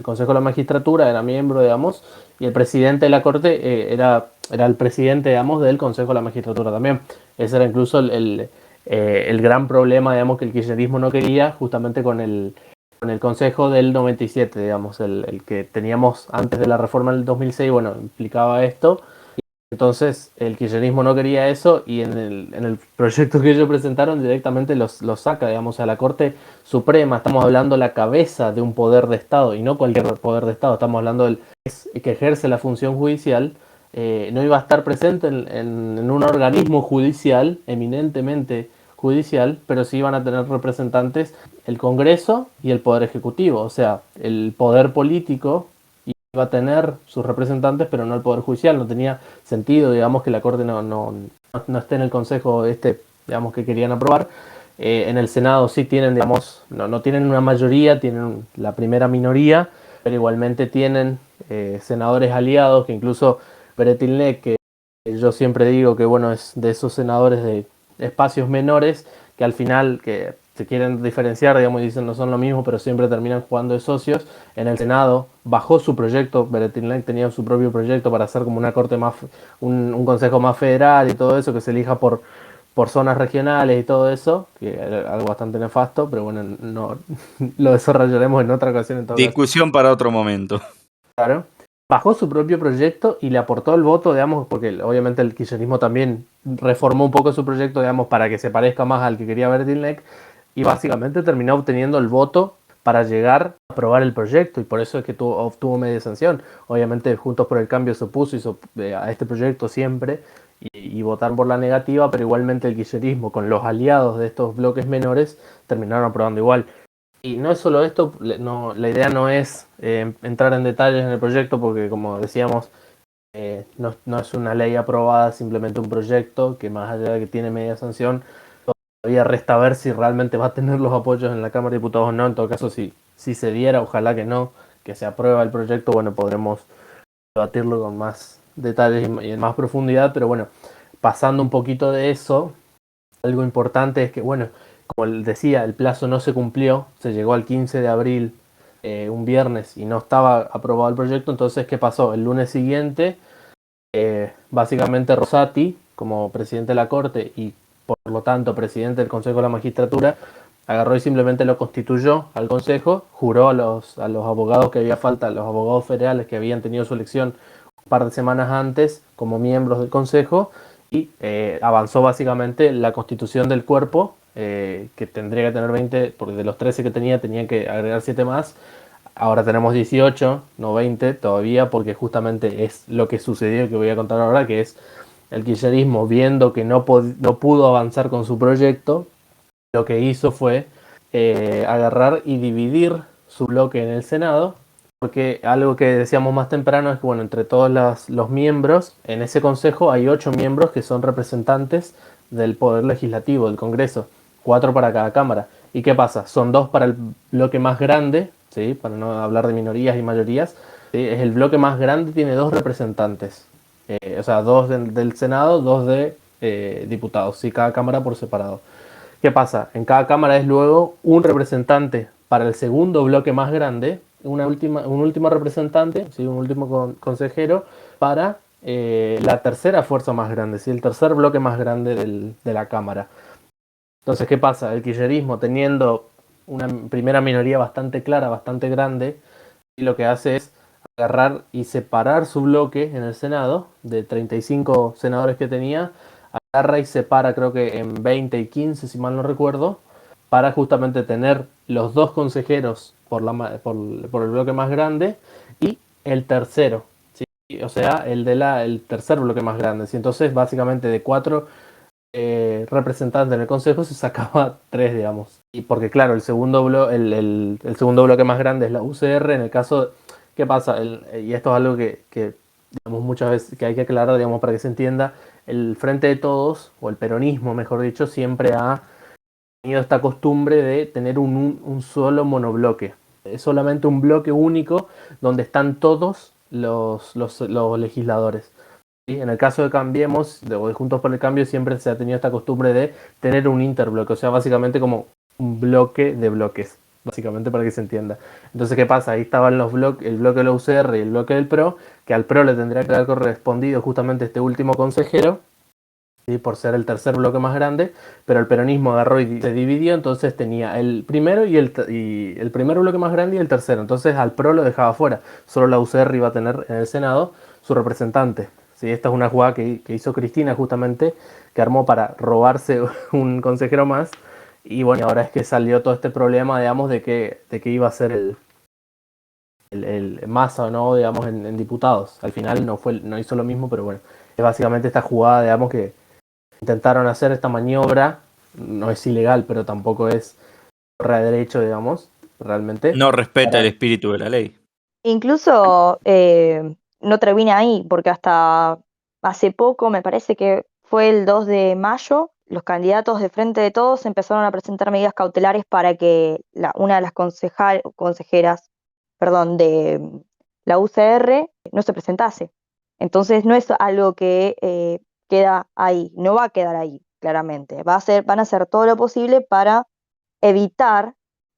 Consejo de la Magistratura, era miembro, digamos, y el presidente de la Corte era el presidente, digamos, del Consejo de la Magistratura también. Ese era incluso el gran problema, digamos, que el kirchnerismo no quería, justamente con el Consejo del 97, digamos, el que teníamos antes de la reforma del 2006, bueno, implicaba esto. Entonces el kirchnerismo no quería eso y en el proyecto que ellos presentaron directamente los saca, digamos, a la Corte Suprema. Estamos hablando de la cabeza de un poder de Estado y no cualquier poder de Estado. Estamos hablando del que ejerce la función judicial. No iba a estar presente en un organismo judicial, eminentemente judicial, pero sí iban a tener representantes el Congreso y el Poder Ejecutivo. O sea, el poder político iba a tener sus representantes, pero no el Poder Judicial. No tenía sentido, digamos, que la Corte no esté en el Consejo digamos, que querían aprobar. En el Senado sí tienen, digamos, no tienen una mayoría, tienen la primera minoría, pero igualmente tienen senadores aliados, que incluso Beretilnec, que yo siempre digo que, bueno, es de esos senadores de espacios menores, que al final, que se quieren diferenciar, digamos, y dicen no son lo mismo, pero siempre terminan jugando de socios. En el Senado bajó su proyecto, Beretilnec tenía su propio proyecto para hacer como una corte más, un consejo más federal y todo eso, que se elija por zonas regionales y todo eso, que era algo bastante nefasto, pero bueno, no lo desarrollaremos en otra ocasión. En todo Discusión caso. Para otro momento. Claro. Bajó su propio proyecto y le aportó el voto, digamos, porque obviamente el kirchnerismo también reformó un poco su proyecto, digamos, para que se parezca más al que quería Beretilnec, y básicamente terminó obteniendo el voto para llegar a aprobar el proyecto, y por eso es que obtuvo media sanción. Obviamente Juntos por el Cambio se opuso a este proyecto siempre y votaron por la negativa, pero igualmente el kirchnerismo con los aliados de estos bloques menores terminaron aprobando igual. Y no es solo esto, la idea no es entrar en detalles en el proyecto porque, como decíamos, no es una ley aprobada, simplemente un proyecto que, más allá de que tiene media sanción, todavía resta ver si realmente va a tener los apoyos en la Cámara de Diputados o no. En todo caso, si se diera, ojalá que no, que se aprueba el proyecto, bueno, podremos debatirlo con más detalles y en más profundidad, pero bueno, pasando un poquito de eso, algo importante es que, bueno, como decía, el plazo no se cumplió, se llegó al 15 de abril, un viernes, y no estaba aprobado el proyecto. Entonces, ¿qué pasó? El lunes siguiente, básicamente Rosati, como presidente de la Corte y por lo tanto presidente del Consejo de la Magistratura, agarró y simplemente lo constituyó al Consejo, juró a los abogados que había falta, a los abogados federales que habían tenido su elección un par de semanas antes como miembros del Consejo, y avanzó básicamente la constitución del cuerpo, que tendría que tener 20, porque de los 13 que tenía que agregar 7 más. Ahora tenemos 18, no 20 todavía, porque justamente es lo que sucedió, que voy a contar ahora, que es el kirchnerismo, viendo que no pudo avanzar con su proyecto, lo que hizo fue agarrar y dividir su bloque en el Senado, porque algo que decíamos más temprano es que, bueno, entre todos los miembros, en ese consejo hay 8 miembros que son representantes del Poder Legislativo, del Congreso, 4 para cada cámara. ¿Y qué pasa? Son 2 para el bloque más grande, ¿sí? Para no hablar de minorías y mayorías, ¿sí? Es el bloque más grande, tiene 2 representantes, o sea, 2 del Senado, 2 de diputados, ¿sí? Cada cámara por separado. ¿Qué pasa? En cada cámara es luego un representante para el segundo bloque más grande, un último representante, ¿sí? Un último consejero para la tercera fuerza más grande, ¿sí? El tercer bloque más grande de la Cámara. Entonces, ¿qué pasa? El kirchnerismo, teniendo una primera minoría bastante clara, bastante grande, y lo que hace es agarrar y separar su bloque en el Senado, de 35 senadores que tenía, agarra y separa, creo que en 20 y 15, si mal no recuerdo, para justamente tener los 2 consejeros por el bloque más grande y el tercero, ¿sí? O sea, el tercer bloque más grande, ¿sí? Entonces, básicamente de 4 representantes en el consejo se sacaba 3, digamos. Y porque, claro, el segundo bloque más grande es la UCR. En el caso, ¿qué pasa? Y esto es algo que digamos, muchas veces que hay que aclarar, digamos, para que se entienda. El Frente de Todos, o el peronismo, mejor dicho, siempre ha tenido esta costumbre de tener un solo monobloque. Es solamente un bloque único donde están todos los legisladores. ¿Sí? En el caso de Cambiemos, de Juntos por el Cambio, siempre se ha tenido esta costumbre de tener un interbloque, o sea, básicamente como un bloque de bloques, básicamente para que se entienda. Entonces, ¿qué pasa? Ahí estaban el bloque de la UCR y el bloque del PRO, que al PRO le tendría que haber correspondido justamente este último consejero, ¿sí? Por ser el tercer bloque más grande, pero el peronismo agarró y se dividió, entonces tenía el primero y el primer bloque más grande y el tercero, entonces al PRO lo dejaba fuera, solo la UCR iba a tener en el Senado su representante. Sí, esta es una jugada que hizo Cristina justamente, que armó para robarse un consejero más, y bueno, ahora es que salió todo este problema, digamos, de que iba a ser el Massa o no, digamos, en diputados. Al final no hizo lo mismo, pero bueno, es básicamente esta jugada, digamos, que intentaron hacer esta maniobra, no es ilegal, pero tampoco es correa de derecho, digamos, realmente. No respeta el espíritu de la ley. Incluso no termina ahí, porque hasta hace poco, me parece que fue el 2 de mayo, los candidatos de Frente de Todos empezaron a presentar medidas cautelares para que una de las consejeras, perdón, de la UCR no se presentase. Entonces no es algo que queda ahí, no va a quedar ahí, claramente. Van a hacer todo lo posible para evitar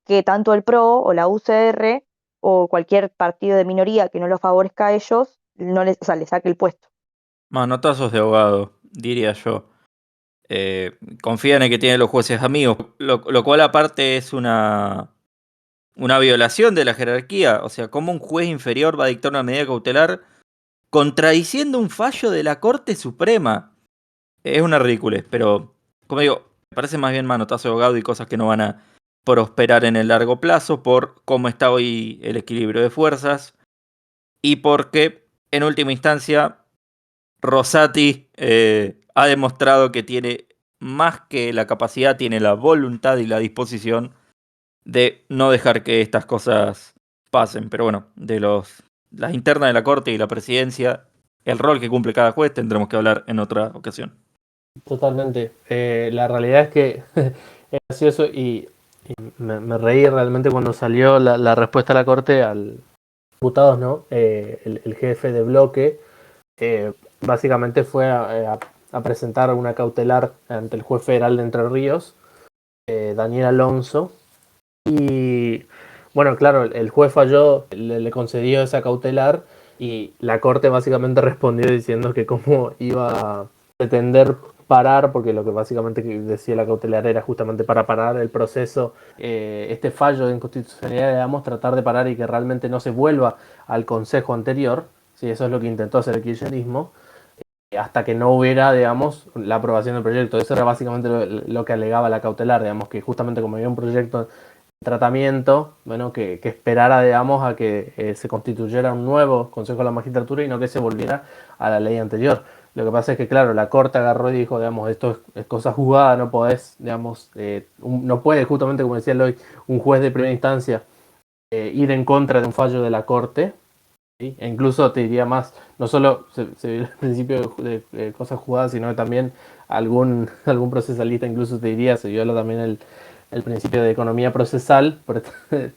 que tanto el PRO o la UCR o cualquier partido de minoría que no lo favorezca a ellos, o sea, le saque el puesto. Manotazos de abogado, diría yo. Confían en que tienen los jueces amigos, lo cual aparte es una violación de la jerarquía. O sea, ¿cómo un juez inferior va a dictar una medida cautelar contradiciendo un fallo de la Corte Suprema? Es una ridiculez, pero como digo, me parece más bien manotazo de abogado y cosas que no van a prosperar en el largo plazo por cómo está hoy el equilibrio de fuerzas y porque, en última instancia, Rosati ha demostrado que tiene más que la capacidad, tiene la voluntad y la disposición de no dejar que estas cosas pasen. Pero bueno, de las internas de la Corte y la Presidencia, el rol que cumple cada juez, tendremos que hablar en otra ocasión. Totalmente. La realidad es que es gracioso y me reí realmente cuando salió la respuesta a la Corte al diputados, ¿no? El jefe de bloque básicamente fue a presentar una cautelar ante el juez federal de Entre Ríos, Daniel Alonso, y bueno, claro, el juez falló, le concedió esa cautelar y la Corte básicamente respondió diciendo que cómo iba a pretender parar, porque lo que básicamente decía la cautelar era justamente para parar el proceso, este fallo de inconstitucionalidad, digamos, tratar de parar y que realmente no se vuelva al consejo anterior, ¿sí? Eso es lo que intentó hacer el kirchnerismo, hasta que no hubiera, digamos, la aprobación del proyecto. Eso era básicamente lo que alegaba la cautelar, digamos, que justamente como había un proyecto de tratamiento, bueno, que esperara, digamos, a que se constituyera un nuevo Consejo de la Magistratura y no que se volviera a la ley anterior. Lo que pasa es que, claro, la Corte agarró y dijo, digamos, esto es cosa juzgada, no podés, digamos, no puede, justamente como decía Eloy, un juez de primera instancia ir en contra de un fallo de la Corte, ¿sí? E incluso te diría más, no solo se vio el principio de cosas juzgadas, sino que también algún procesalista incluso te diría, se viola también el principio de economía procesal,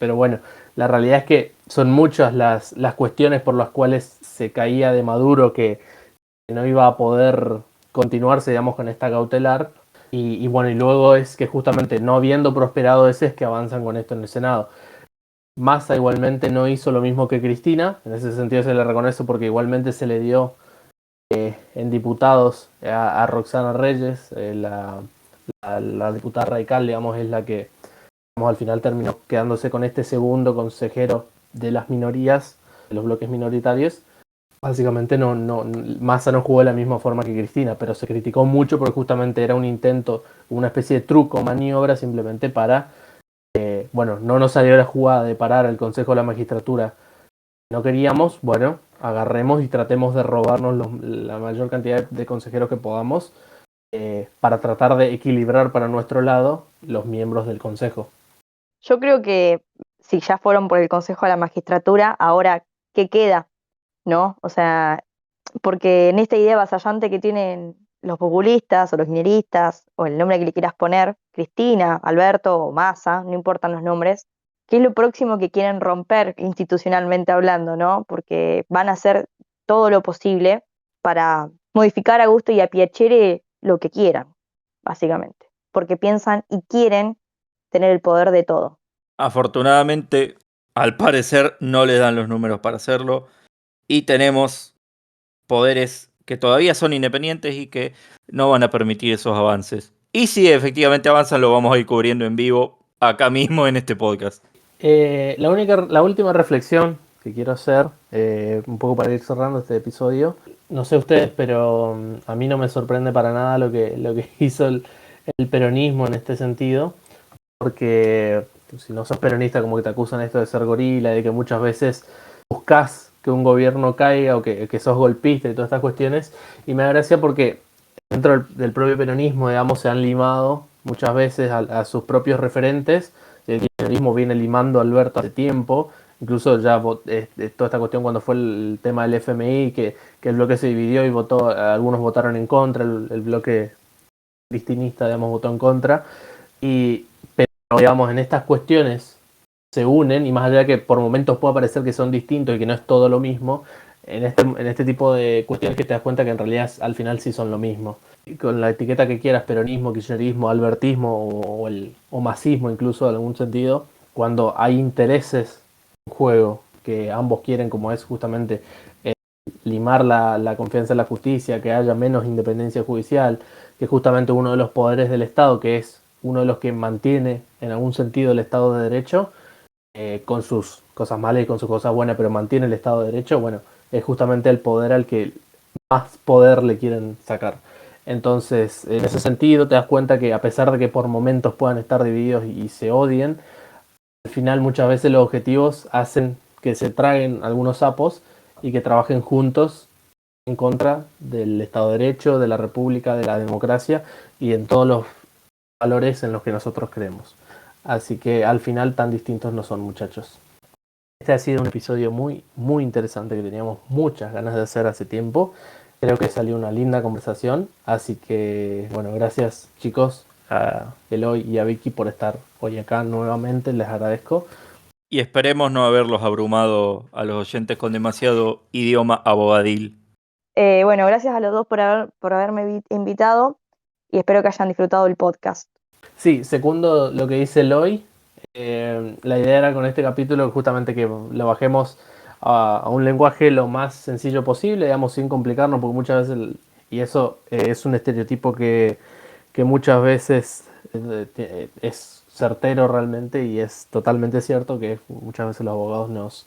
pero bueno, la realidad es que son muchas las cuestiones por las cuales se caía de Maduro que no iba a poder continuarse, digamos, con esta cautelar. Y bueno, y luego es que justamente no habiendo prosperado ese es que avanzan con esto en el Senado. Massa igualmente no hizo lo mismo que Cristina, en ese sentido se le reconoce porque igualmente se le dio en diputados a Roxana Reyes, la diputada radical, digamos, es la que digamos, al final terminó quedándose con este segundo consejero de las minorías, de los bloques minoritarios. Básicamente Massa no jugó de la misma forma que Cristina, pero se criticó mucho porque justamente era un intento, una especie de truco, maniobra simplemente para, bueno, no nos salió la jugada de parar el Consejo de la Magistratura. No queríamos, bueno, agarremos y tratemos de robarnos la mayor cantidad de consejeros que podamos para tratar de equilibrar para nuestro lado los miembros del Consejo. Yo creo que si ya fueron por el Consejo de la Magistratura, ahora, ¿qué queda? ¿No? O sea, porque en esta idea avasallante que tienen los populistas o los kirchneristas, o el nombre que le quieras poner, Cristina, Alberto o Massa, no importan los nombres, ¿qué es lo próximo que quieren romper institucionalmente hablando, ¿no? Porque van a hacer todo lo posible para modificar a gusto y a piacere lo que quieran, básicamente, porque piensan y quieren tener el poder de todo. Afortunadamente, al parecer, no le dan los números para hacerlo. Y tenemos poderes que todavía son independientes y que no van a permitir esos avances. Y si efectivamente avanzan, lo vamos a ir cubriendo en vivo acá mismo en este podcast. La última reflexión que quiero hacer, un poco para ir cerrando este episodio, no sé ustedes, pero a mí no me sorprende para nada lo que hizo el peronismo en este sentido, porque si no sos peronista como que te acusan esto de ser gorila, de que muchas veces buscas que un gobierno caiga o que sos golpista y todas estas cuestiones, y me da gracia porque dentro del propio peronismo, digamos, se han limado muchas veces a sus propios referentes. El kirchnerismo viene limando a Alberto hace tiempo, incluso ya toda esta cuestión cuando fue el tema del FMI, que el bloque se dividió y votó, algunos votaron en contra, el bloque cristinista, digamos, votó en contra, pero digamos, en estas cuestiones se unen, y más allá de que por momentos pueda parecer que son distintos y que no es todo lo mismo, en este tipo de cuestiones que te das cuenta que en realidad al final sí son lo mismo. Y con la etiqueta que quieras, peronismo, kirchnerismo, albertismo o masismo incluso en algún sentido, cuando hay intereses en juego que ambos quieren, como es justamente limar la confianza en la justicia, que haya menos independencia judicial, que es justamente uno de los poderes del Estado, que es uno de los que mantiene en algún sentido el Estado de Derecho, con sus cosas malas y con sus cosas buenas, pero mantiene el Estado de Derecho, bueno, es justamente el poder al que más poder le quieren sacar. Entonces, en ese sentido, te das cuenta que a pesar de que por momentos puedan estar divididos y se odien, al final muchas veces los objetivos hacen que se traguen algunos sapos y que trabajen juntos en contra del Estado de Derecho, de la República, de la democracia y en todos los valores en los que nosotros creemos. Así que al final tan distintos no son, muchachos. Este ha sido un episodio muy, muy interesante que teníamos muchas ganas de hacer hace tiempo. Creo que salió una linda conversación. Así que, bueno, gracias chicos, a Eloy y a Vicky por estar hoy acá nuevamente. Les agradezco. Y esperemos no haberlos abrumado a los oyentes con demasiado idioma abogadil. Bueno, gracias a los dos por haberme invitado y espero que hayan disfrutado el podcast. Sí, segundo lo que dice Eloy. La idea era con este capítulo justamente que lo bajemos a un lenguaje lo más sencillo posible, digamos, sin complicarnos, porque muchas veces Y eso es un estereotipo que muchas veces es certero realmente y es totalmente cierto que muchas veces los abogados nos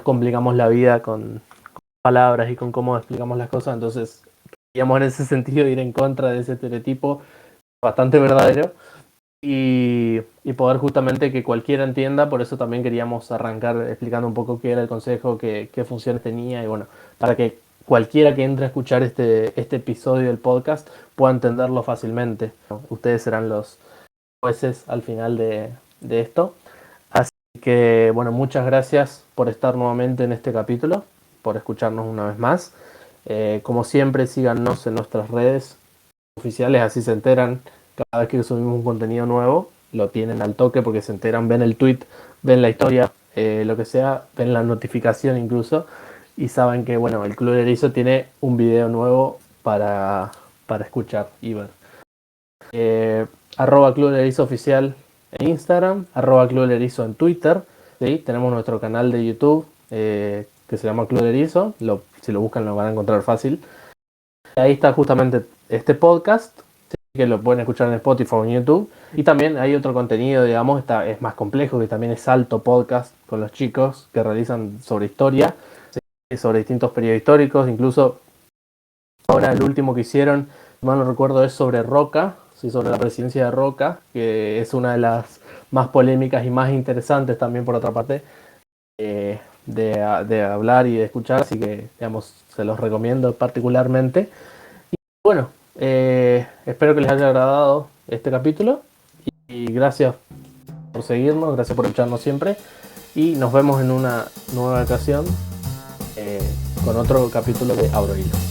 complicamos la vida con palabras y con cómo explicamos las cosas, entonces queríamos en ese sentido ir en contra de ese estereotipo bastante verdadero y poder justamente que cualquiera entienda. Por eso también queríamos arrancar explicando un poco qué era el consejo, qué funciones tenía y bueno, para que cualquiera que entre a escuchar este episodio del podcast pueda entenderlo fácilmente. Ustedes serán los jueces al final de esto. Así que bueno, muchas gracias por estar nuevamente en este capítulo, por escucharnos una vez más. Como siempre, síganos en nuestras redes oficiales, así se enteran cada vez que subimos un contenido nuevo, lo tienen al toque porque se enteran, ven el tweet, ven la historia, lo que sea, ven la notificación incluso y saben que bueno, el Club del Erizo tiene un video nuevo para escuchar y ver. Arroba Club del Erizo oficial en Instagram, arroba Club del Erizo en Twitter, ¿sí? Tenemos nuestro canal de YouTube que se llama Club del Erizo, si lo buscan lo van a encontrar fácil. Ahí está justamente este podcast, ¿sí? Que lo pueden escuchar en Spotify o en YouTube. Y también hay otro contenido, digamos, es más complejo, que también es Salto Podcast con los chicos que realizan sobre historia, ¿sí? Sobre distintos periodos históricos. Incluso ahora el último que hicieron, si mal no recuerdo, es sobre Roca, ¿sí? Sobre la presidencia de Roca, que es una de las más polémicas y más interesantes también por otra parte. De hablar y de escuchar, así que digamos, se los recomiendo particularmente. Y bueno, espero que les haya agradado este capítulo y gracias por seguirnos, gracias por escucharnos siempre y nos vemos en una nueva ocasión con otro capítulo de Abro Hilo.